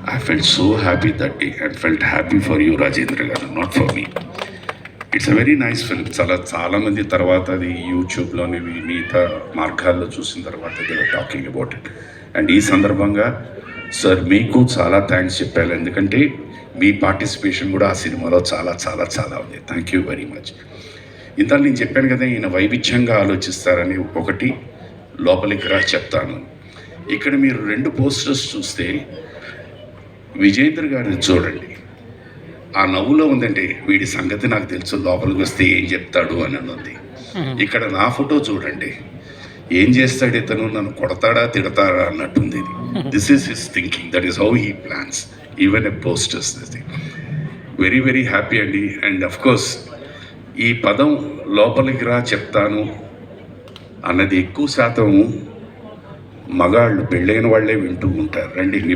I felt so happy that day and felt happy for you, Rajendra garu, not for me. It's a very nice film. చాలామంది తర్వాత అది యూట్యూబ్లోని మిగతా మార్గాల్లో చూసిన తర్వాత they were talking about it. And ఈ సందర్భంగా సార్ మీకు చాలా థ్యాంక్స్ చెప్పాను, ఎందుకంటే మీ పార్టిసిపేషన్ కూడా ఆ సినిమాలో చాలా చాలా చాలా ఉంది. Thank you very much. ఇంత నేను చెప్పాను కదా, ఈయన వైవిధ్యంగా ఆలోచిస్తారని. ఒకటి లోపలికి రా చెప్తాను. ఇక్కడ మీరు 2 పోస్టర్స్ చూస్తే విజేంద్ర గారిని చూడండి. ఆ నవ్వులో ఉందంటే వీడి సంగతి నాకు తెలుసు, లోపలికి వస్తే ఏం చెప్తాడు అని ఉంది. ఇక్కడ నా ఫోటో చూడండి, ఏం చేస్తాడు ఇతను, నన్ను కొడతాడా తిడతాడా అన్నట్టుంది. This is his thinking, that is how he plans even a posters. Very very happy అండి. అండ్ అఫ్ కోర్స్ ఈ పదం లోపలికి రా చెప్తాను అన్నది ఎక్కువ శాతం మగాళ్ళు పెళ్ళైన వాళ్ళే వింటూ ఉంటారు. రండి మీ